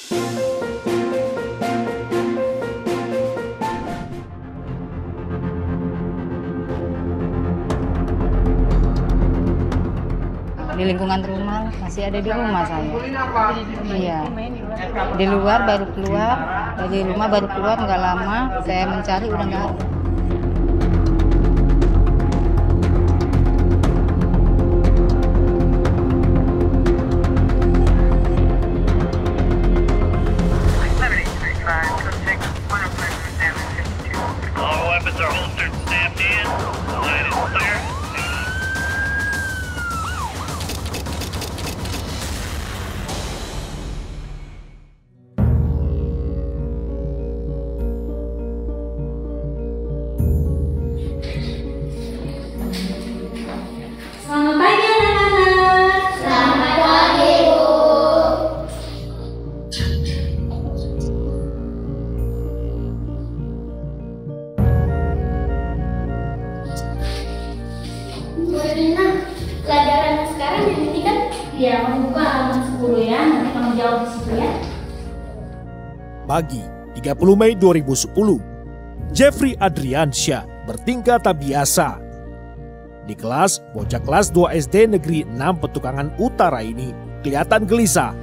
Di lingkungan rumah, masih ada di rumah saya. Iya, di luar baru keluar, dari rumah baru keluar nggak lama, saya mencari udah nggak ada. Selamat pagi anak-anak. Selamat pagi, Bu. Bu Rina, pelajaran sekarang yang ini kan? Iya, kamu buka halaman 10 ya, nanti kamu jawab di situ ya. Pagi 30 Mei 2010, Jeffrey Adriansyah bertingkah tak biasa. Di kelas, bocah kelas 2 SD Negeri 6 Petukangan Utara ini kelihatan gelisah.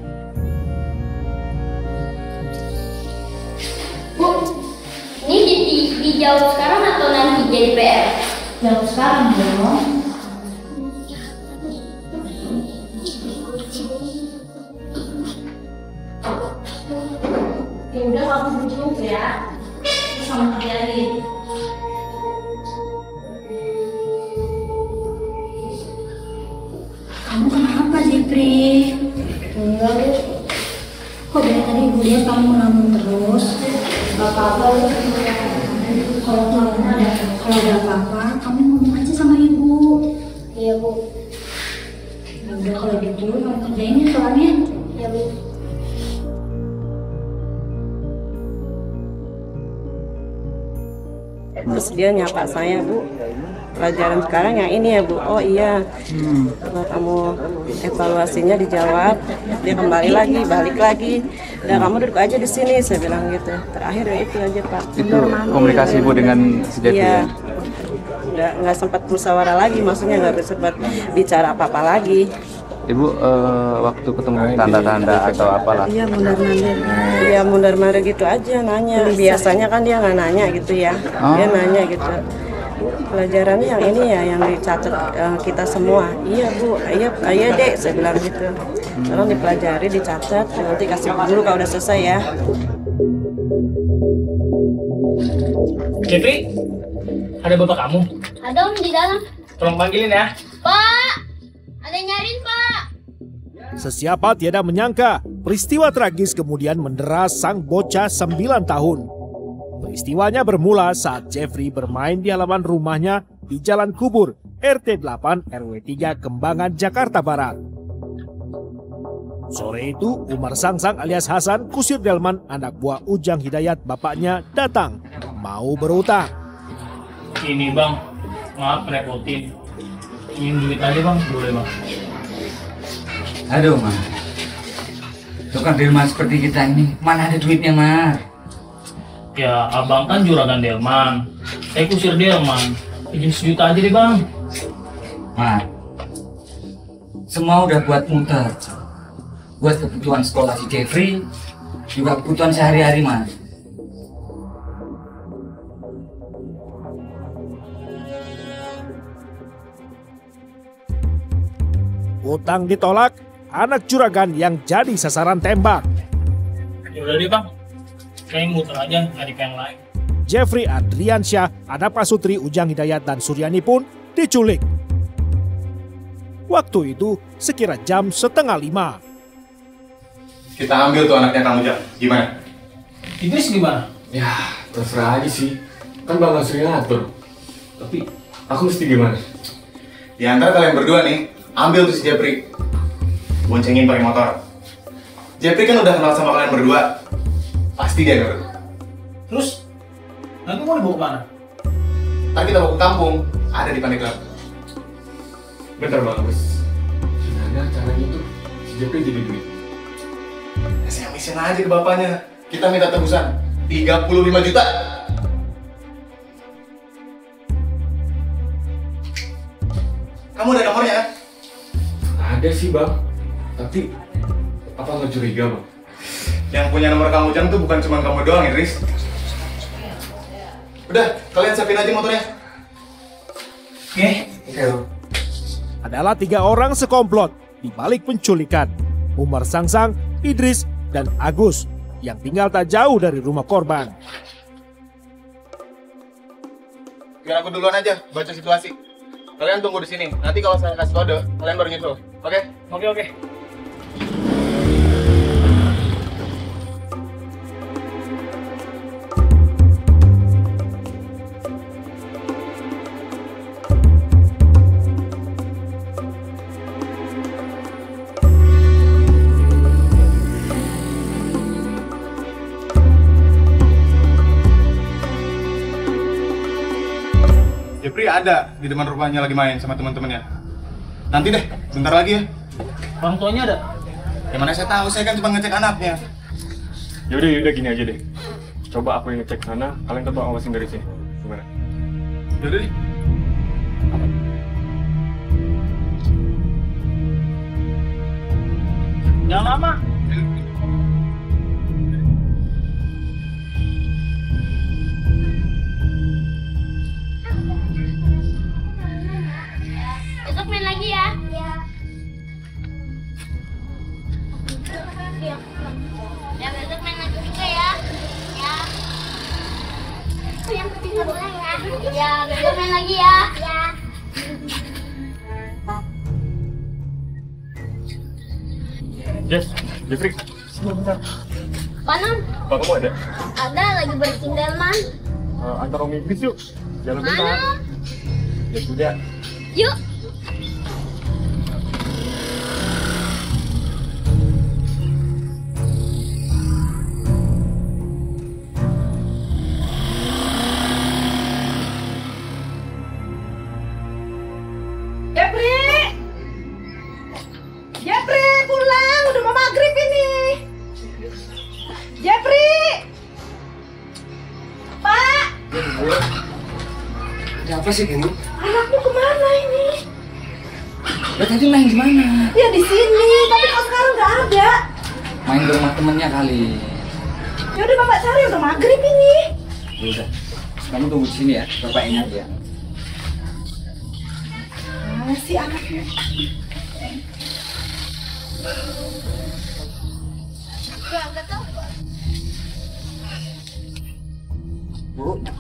Bu, ini dijawab sekarang atau nanti jadi PR? Jawab sekarang dong. Ya udah, kamu duduk ya. Terus sama kerjain. Kamu kenapa, Jepri? Enggak, Bu. Kok dari tadi Ibu lihat kamu ngelamun terus? Gak apa-apa, Bu. Kalau ada apa-apa, kamu ngomong aja sama Ibu. Iya, Bu. Ya udah, kalau gitu kamu kerjain ya soalnya. Iya, Bu. Terus dia nyapa saya, Bu, pelajaran sekarang yang ini ya, Bu. Oh iya, kalau kamu evaluasinya dijawab, dia kembali lagi, balik lagi. Dan kamu duduk aja di sini, saya bilang gitu. Terakhir ya itu aja, Pak. Itu komunikasi Ibu dengan si Jeffrey Iya. ya? Nggak sempat musyawarah lagi, maksudnya nggak sempat bicara apa-apa lagi. Ibu waktu ketemu tanda-tanda atau apalah? Iya, mundar-mandir. Iya, mundar-mandir gitu aja nanya. Biasanya kan dia nggak nanya gitu ya. Dia nanya gitu. Pelajarannya yang ini ya, yang dicatat kita semua. Iya, Bu, iya Dek, saya bilang gitu. Tolong dipelajari, dicatat, nanti kasih guru kalau udah selesai ya. Jeffrey, ada bapak kamu? Ada Om di dalam. Tolong panggilin ya. Pak, ada yang nyariin, Pak. Sesiapa tiada menyangka, peristiwa tragis kemudian mendera sang bocah 9 tahun. Peristiwanya bermula saat Jeffrey bermain di halaman rumahnya di Jalan Kubur, RT 8 RW 3 Kembangan, Jakarta Barat. Sore itu, Umar Sangsang alias Hasan, kusir delman anak buah Ujang Hidayat bapaknya, datang mau berutang. Ini Bang, maaf repotin. Ingin duit aja Bang, boleh Bang? Aduh, Mas. Tukang delman seperti kita ini, mana ada duitnya, Mas? Ya, Abang kan juragan delman. Saya kusir delman. Izin sejuta aja deh Bang. Mas, semua udah buat muter. Buat kebutuhan sekolah si Jeffrey, juga kebutuhan sehari-hari, Mas. Utang ditolak, anak juragan yang jadi sasaran tembak. Ya udah deh Bang. Kayak muter aja, cari ke yang lain. Jeffrey Adriansyah, anak pasutri Ujang Hidayat dan Suryani pun diculik. Waktu itu sekira jam 4:30. Kita ambil tuh anaknya kamu, Jam. Gimana? Idris gimana? Ya, terserah aja sih. Kan Bang Nasri ngatur. Tapi aku mesti gimana? Di antara kalian berdua nih, ambil tuh si Jeffrey. Boncengin pakai motor. Jeffrey kan udah kenal sama kalian berdua. Pasti dia nurut. Terus, nanti mau dibawa kemana? Ntar kita bawa ke kampung, ada di Pandeglang. Bentar Bang Agus. Gimana caranya tuh si Jeffrey jadi duit? SMS lapisin aja ke bapaknya. Kita minta tebusan 35 juta. Kamu ada nomornya kan? Ada sih bang, tapi apa nggak curiga bang? Yang punya nomor Kang Ujang tuh bukan cuma kamu doang, Idris. Udah, kalian siapin aja motornya. Oke. Adalah 3 orang sekomplot di balik penculikan. Umar Sangsang, Idris, dan Agus yang tinggal tak jauh dari rumah korban. Biar aku duluan aja baca situasi. Kalian tunggu di sini. Nanti kalau saya kasih kode, kalian baru nyusul. Oke? Oke. Jeffrey ada di depan rumahnya lagi main sama teman-temannya. Nanti deh, bentar lagi ya. Orang tuanya ada? Ya mana saya tahu, saya kan cuma ngecek anaknya. Yaudah gini aja deh. Coba aku yang ngecek sana, kalian tetap awasin dari sini. Gimana? Yaudah deh. Jangan lama. Besok main lagi ya. Iya. Ya besok main lagi juga ya. Ya. Yang penting nggak boleh ya. Ya besok main lagi ya. Ya. Yes, Jeffrey. Panon, Pak, kamu ada? ada lagi bersihin delman. Antar Om Idris yuk. Jalan Mana? bentar. Ya sudah. Yuk. Jeffrey, pulang. Udah mau maghrib ini. Jeffrey! Pak! Ada apa sih ini? Anakmu kemana ini? Ya tadi main di mana? Ya di sini, tapi kok sekarang nggak ada. Main ke rumah temennya kali. Ya udah bapak cari, udah maghrib ini. Ya udah. Kamu tunggu di sini ya, bapak ingat ya. Si anaknya.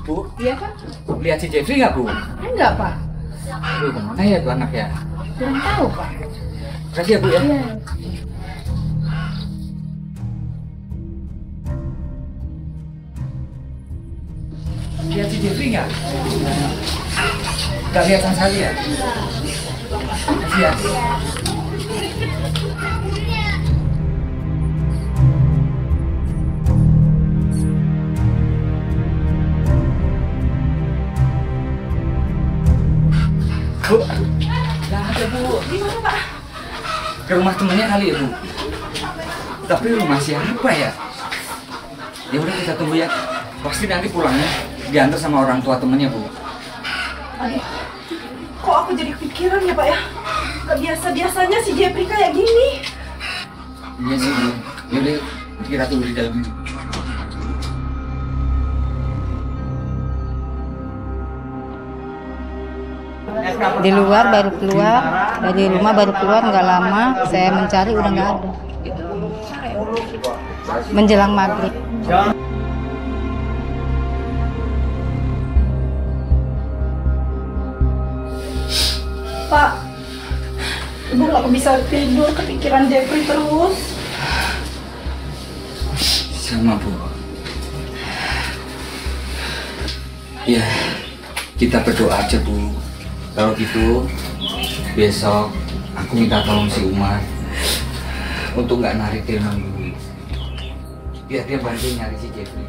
Bu, Iya kan? lihat si Jeffrey nggak Bu? Enggak pak. Aduh, kemana ya tuh anak ya? Kurang tahu pak. Kasih ya Bu ya. Iya. Lihat si Jeffrey nggak? Nggak lihat sama sekali ya? Kasih ya. Bu, nggak ada Bu. Gimana pak? Ke rumah temennya kali ya Bu. Tapi rumah siapa ya? Ya udah kita tunggu ya. Pasti nanti pulangnya diantar sama orang tua temennya Bu. Aduh, kok aku jadi kepikiran ya pak ya? Gak biasa-biasanya si Jeffrey kayak gini. Iya sih Bu. Ya udah kita tunggu di dalam. Di luar baru keluar, dari rumah baru keluar nggak lama, saya mencari udah nggak ada. Menjelang maghrib. Pak, ibu nggak bisa tidur, kepikiran Jeffrey terus. Sama Bu. Ya, kita berdoa aja Bu. Kalau gitu, besok aku minta tolong si Umar untuk nggak narik delman dulu. Biar dia bantu nyari si Jeffrey.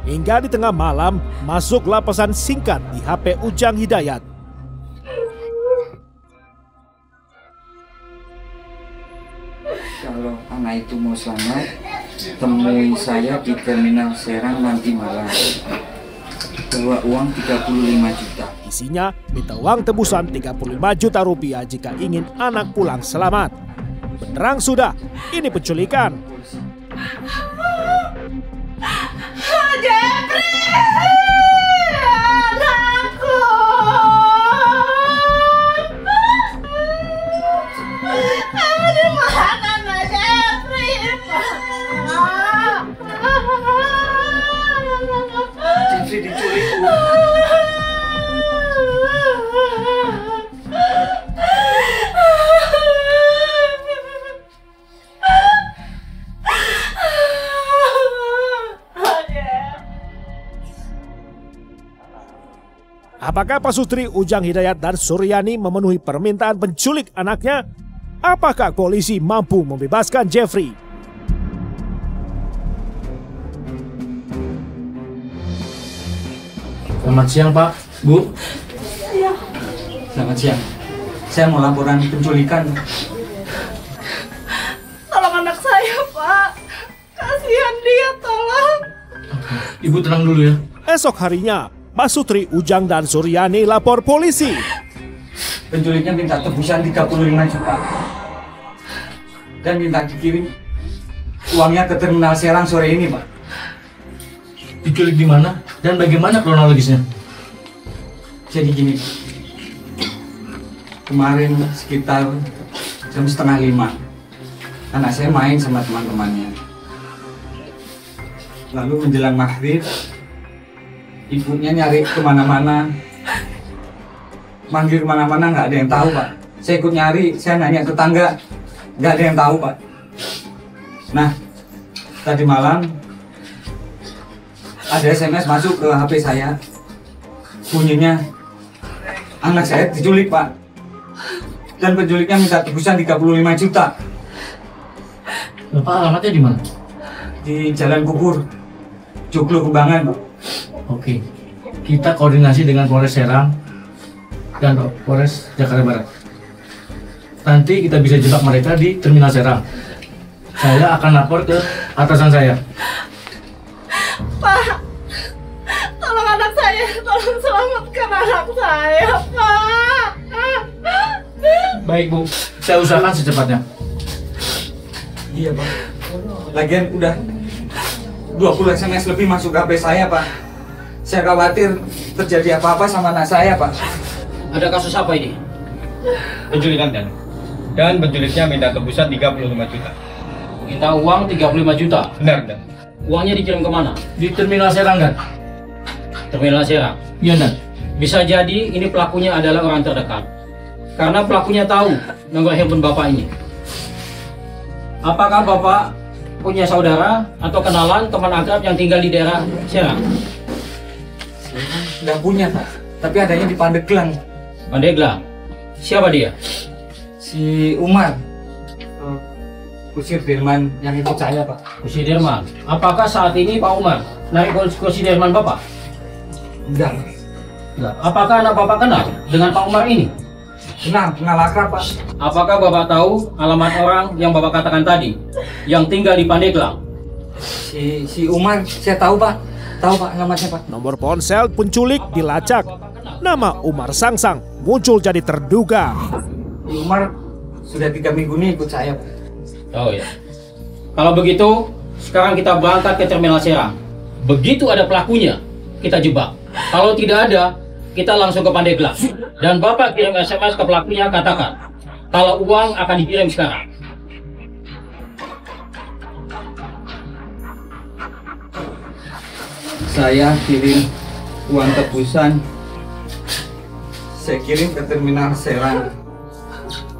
Hingga di tengah malam, masuklah pesan singkat di HP Ujang Hidayat. Kalau anak itu mau selamat, temui saya di Terminal Serang nanti malam. Bawa uang 35 juta. Isinya minta uang tebusan 35 juta rupiah jika ingin anak pulang selamat. Benerang sudah, ini penculikan. Jeffrey! Anakku! Di mana Nak Jeffrey? Jeffrey diculik. Apakah Pak Sutri, Ujang Hidayat, dan Suryani memenuhi permintaan penculik anaknya? Apakah polisi mampu membebaskan Jeffrey? Selamat siang, Pak. Bu. Iya. Selamat siang. Saya mau laporan penculikan. Tolong anak saya, Pak. Kasihan dia, tolong. Ibu tenang dulu ya. Esok harinya, Pak Sutri, Ujang, dan Suryani lapor polisi. Penculiknya minta tebusan 35 juta. Dan minta dikirim uangnya ke Terminal Serang sore ini, Pak. Diculik di mana dan bagaimana kronologisnya? Jadi gini, kemarin sekitar jam 4:30, anak saya main sama teman-temannya. Lalu menjelang maghrib, ibunya nyari kemana-mana, manggil kemana-mana nggak ada yang tahu, Pak. Saya ikut nyari, saya nanya tetangga, nggak ada yang tahu, Pak. Nah, tadi malam ada SMS masuk ke HP saya, bunyinya anak saya diculik, Pak. Dan penculiknya minta tebusan 35 juta. Bapak alamatnya di mana? Di Jalan Kubur, Joglo Kembangan, Pak. Oke, kita koordinasi dengan Polres Serang dan Polres Jakarta Barat. Nanti kita bisa jebak mereka di Terminal Serang. Saya akan lapor ke atasan saya. Pak, tolong anak saya, tolong selamatkan anak saya, Pak. Baik, Bu. Saya usahakan secepatnya. Iya, Pak. Lagian udah 20 SMS lebih masuk HP saya, Pak. Saya khawatir terjadi apa-apa sama anak saya, Pak. Ada kasus apa ini? Penculikan, dan penculiknya minta tebusan 35 juta. Minta uang 35 juta? Benar, Dan. Uangnya dikirim kemana? Di Terminal Serang, Dan. Terminal Serang? Iya, Dan. Bisa jadi ini pelakunya adalah orang terdekat. Karena pelakunya tahu nomor handphone Bapak ini. Apakah Bapak punya saudara atau kenalan teman akrab yang tinggal di daerah Serang? Nggak punya, Pak. Tapi adanya di Pandeglang. Pandeglang? Siapa dia? Si Umar. Kusir Dirman yang ikut saya, Pak. Kusir Dirman? Apakah saat ini Pak Umar narik Kusir Dirman Bapak? Enggak. Enggak. Apakah anak Bapak kenal dengan Pak Umar ini? Kenal akrab, Pak. Apakah Bapak tahu alamat orang yang Bapak katakan tadi, yang tinggal di Pandeglang? Si Umar, saya tahu, Pak. Tahu, Pak, namanya, Pak. Nomor ponsel penculik dilacak. Nama Umar Sangsang muncul jadi terduga. Umar sudah 3 minggu ini ikut saya, Pak. Oh ya. Kalau begitu, sekarang kita berangkat ke Terminal Serang. Begitu ada pelakunya, kita jebak. Kalau tidak ada, kita langsung ke Pandeglang. Dan Bapak kirim SMS ke pelakunya, katakan kalau uang akan dikirim sekarang. Saya kirim uang tebusan. Saya kirim ke Terminal Serang.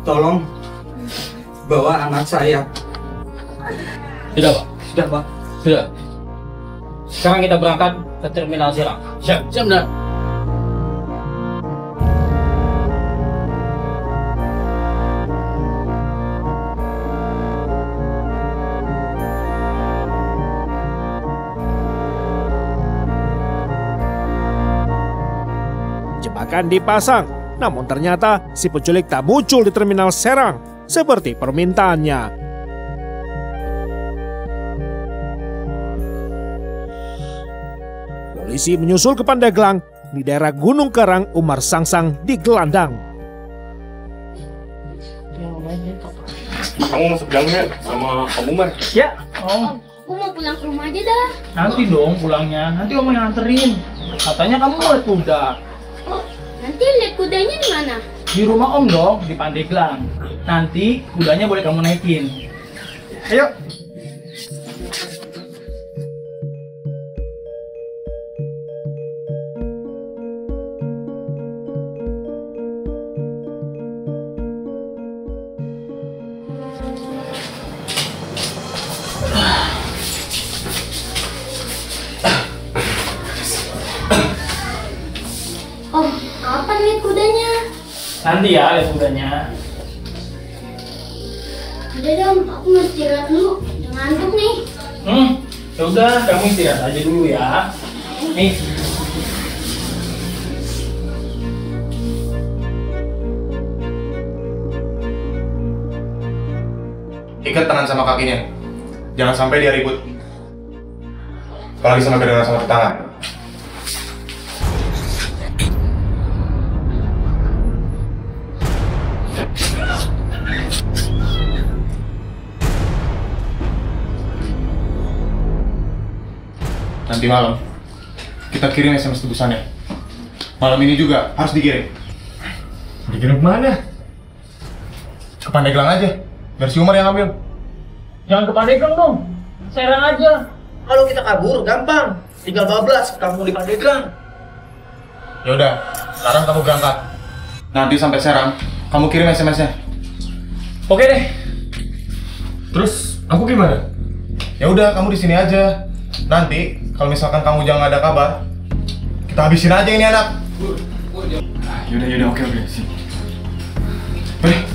Tolong bawa anak saya. Sudah, Pak? Sudah, Pak. Sudah. Sekarang kita berangkat ke Terminal Serang. Siap, siap, Dan. Jebakan dipasang, namun ternyata si penculik tak muncul di Terminal Serang seperti permintaannya. Polisi menyusul ke Pandeglang di daerah Gunung Karang. Umar Sangsang digelandang. Kamu masuk gangnya sama Om Umar? Ya, Om. Aku mau pulang ke rumah aja dah. Nanti dong pulangnya, nanti Om yang anterin. Katanya kamu mau lihat kuda. Oh, nanti lihat kudanya di mana? Di rumah Om dong, di Pandeglang. Nanti kudanya boleh kamu naikin. Ayo. Om, kapan lihat kudanya? Nanti ya lihat kudanya. Udah dong, aku mau istirahat dulu. Udah ngantuk nih. Ya udah, kamu istirahat aja dulu ya. Nih. Ikat tangan sama kakinya. Jangan sampai dia ribut. Apalagi sama kedengaran sama tetangga. Nanti malam kita kirim SMS tebusannya. Malam ini juga harus dikirim. Dikirim kemana? Ke Pandeglang aja. Biar si Umar yang ambil. Jangan ke Pandeglang dong. Serang aja. Kalau kita kabur gampang. Tinggal bablas kampung di Pandeglang. Ya udah, sekarang kamu berangkat. Nanti sampai Serang, kamu kirim SMS-nya. Oke deh. Terus aku gimana? Ya udah, kamu di sini aja. Nanti kalau misalkan kamu jangan ada kabar, kita habisin aja ini anak. Yaudah, oke, sip. Boleh.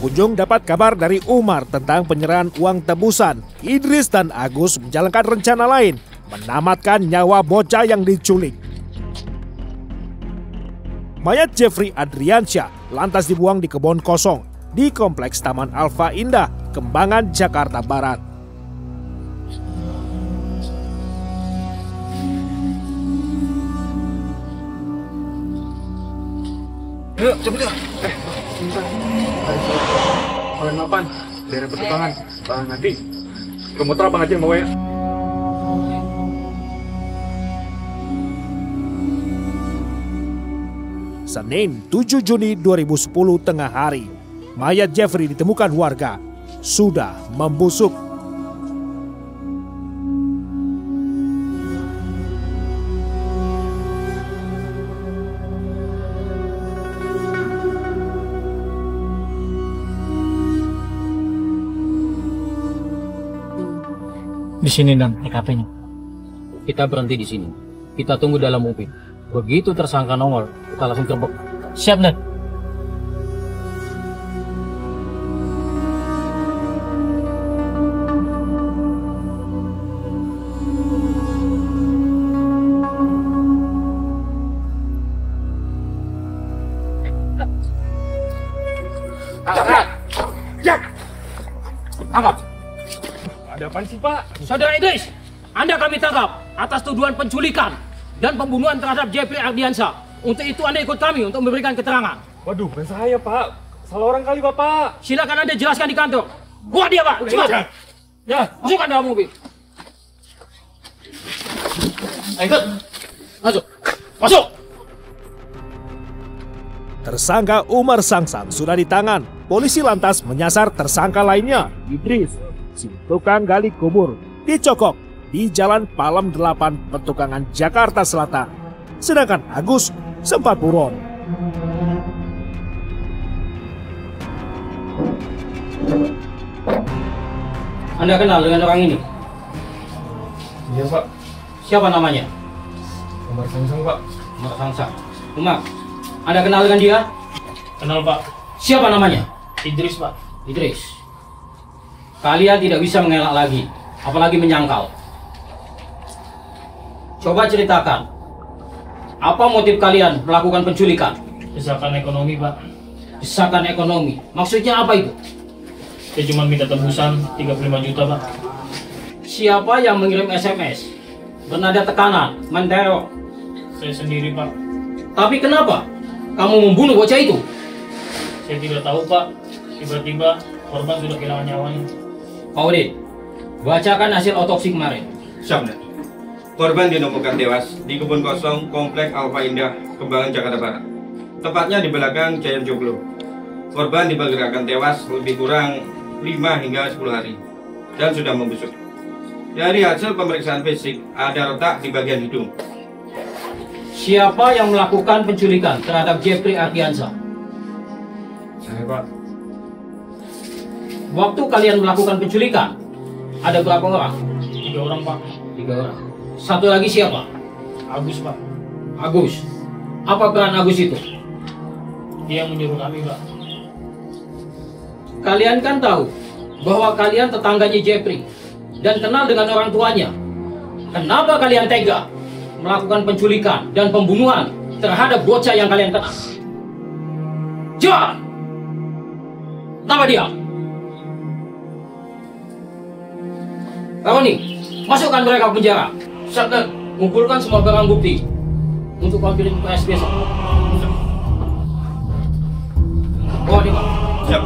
Kunjung dapat kabar dari Umar tentang penyerahan uang tebusan. Idris dan Agus menjalankan rencana lain, menamatkan nyawa bocah yang diculik. Mayat Jeffrey Adriansyah lantas dibuang di kebun kosong di Kompleks Taman Alfa Indah, Kembangan, Jakarta Barat. Yuk, cepet yuk. Kalian mapan, daerah pertukangan. Nanti ke motor abang aja yang bawa ya. Senin 7 Juni 2010 tengah hari, mayat Jeffrey ditemukan warga. Sudah membusuk. Di sini dan TKP-nya. Kita berhenti di sini. Kita tunggu dalam mobil. Begitu tersangka nongol, kita langsung gerbek. Siap, Nat. Tangkap. Ada apaan sih, Pak? Saudara Idris, Anda kami tangkap atas tuduhan penculikan dan pembunuhan terhadap Jeffrey Ardiansyah. Untuk itu Anda ikut kami untuk memberikan keterangan. Waduh, bukan saya, Pak. Salah orang kali, Bapak. Silakan Anda jelaskan di kantor. Buat dia, Pak. Cepat. Ya, masukkan dalam mobil. Ayo, ikut. Masuk. Masuk. Tersangka Umar Sangsang sudah ditahan. Polisi lantas menyasar tersangka lainnya, Idris, si tukang gali kubur, dicokok di Jalan Palem 8, Petukangan, Jakarta Selatan. Sedangkan Agus sempat buron. Anda kenal dengan orang ini? Iya, Pak. Siapa namanya? Umar Sangsang, Pak. Umar Sangsang. Umar, Anda kenal dengan dia? Kenal, Pak. Siapa namanya? Idris, Pak. Idris. Kalian tidak bisa mengelak lagi, apalagi menyangkal. Coba ceritakan, apa motif kalian melakukan penculikan? Desakan ekonomi, Pak. Desakan ekonomi, maksudnya apa itu? Saya cuma minta tebusan 35 juta, Pak. Siapa yang mengirim SMS bernada tekanan, menteror? Saya sendiri, Pak. Tapi kenapa kamu membunuh bocah itu? Saya tidak tahu, Pak. Tiba-tiba korban sudah kehilangan nyawanya. Pak Udin, bacakan hasil otopsi kemarin. Siap, Nek. Korban ditemukan tewas di kebun kosong Komplek Alfa Indah, Kembangan, Jakarta Barat. Tepatnya di belakang Giant Joglo. Korban diperkirakan tewas lebih kurang 5 hingga 10 hari dan sudah membusuk. Dari hasil pemeriksaan fisik, ada retak di bagian hidung. Siapa yang melakukan penculikan terhadap Jeffrey Ardiansyah? Saya, Pak. Waktu kalian melakukan penculikan, ada berapa orang? 3 orang, Pak. 3 orang. Satu lagi siapa? Agus, Pak. Agus. Apa peran Agus itu? Dia yang menyuruh kami, Pak. Kalian kan tahu bahwa kalian tetangganya Jeffrey dan kenal dengan orang tuanya. Kenapa kalian tega melakukan penculikan dan pembunuhan terhadap bocah yang kalian kenal? Jawab! Kenapa dia? Roni, masukkan mereka ke penjara. Satker, kumpulkan semua barang bukti untuk konfirmasi press besok. Oh, ini Pak. Siap.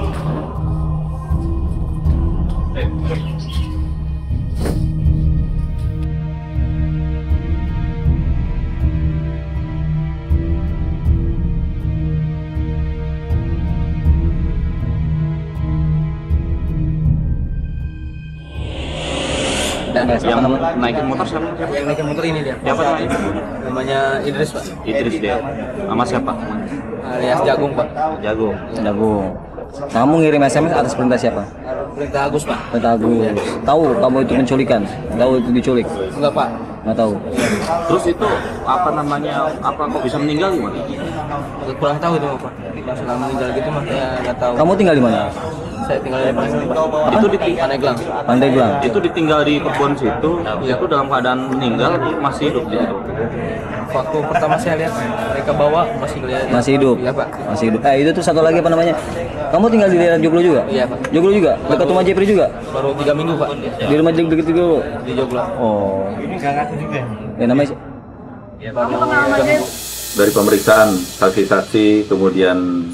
Yang naikin motor siapa? Yang naikin motor ini dia. Siapa namanya? Namanya Idris, Pak. Idris dia. Sama siapa? Alias Jagung, Pak. Jagung. Kamu ngirim SMS atas perintah siapa? Perintah Agus, Pak. Perintah Agus. Tahu kamu itu penculikan? Tahu itu diculik? Enggak, Pak. Nggak tahu. Terus itu apa namanya? Apa kok bisa meninggal gimana? Kurang tahu itu, Pak. Setelah meninggal gitu mah ya nggak tahu. Kamu tinggal di mana? Saya tinggal di Pandeglang, Pak. Itu di Pandeglang. Pandeglang. Itu ditinggal di kebun situ. Itu dalam keadaan meninggal masih hidup dia. Waktu pertama saya lihat mereka bawa masih kelihatan. Masih hidup. Iya, Pak. Masih hidup. Itu tuh satu lagi apa namanya? Kamu tinggal di daerah Joglo juga? Iya, Pak. Joglo juga? Dekat rumah Jeffrey juga? Baru 3 minggu, Pak. Di rumah Jeffrey Joglo? Di Joglo. Oh. Ini enggak ngaku juga. Namanya sih? Dari pemeriksaan saksi-saksi kemudian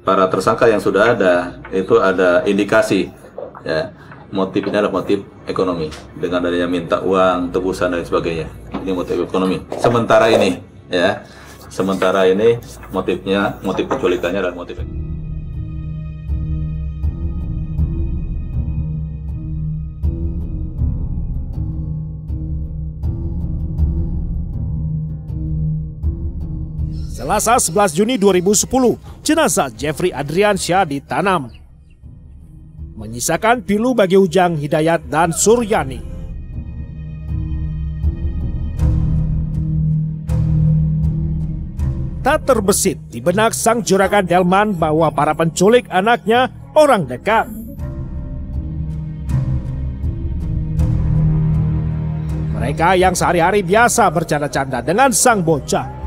para tersangka yang sudah ada, itu ada indikasi ya, motif ini adalah motif ekonomi dengan adanya minta uang, tebusan dan sebagainya. Ini motif ekonomi. Sementara ini ya, sementara ini motifnya, motif penculikannya adalah motif ekonomi. Selasa 11 Juni 2010, jenazah Jeffrey Ardiansyah ditanam, menyisakan pilu bagi Ujang, Hidayat, dan Suryani. Tak terbesit di benak sang juragan Delman bahwa para penculik anaknya orang dekat. Mereka yang sehari-hari biasa bercanda-canda dengan sang bocah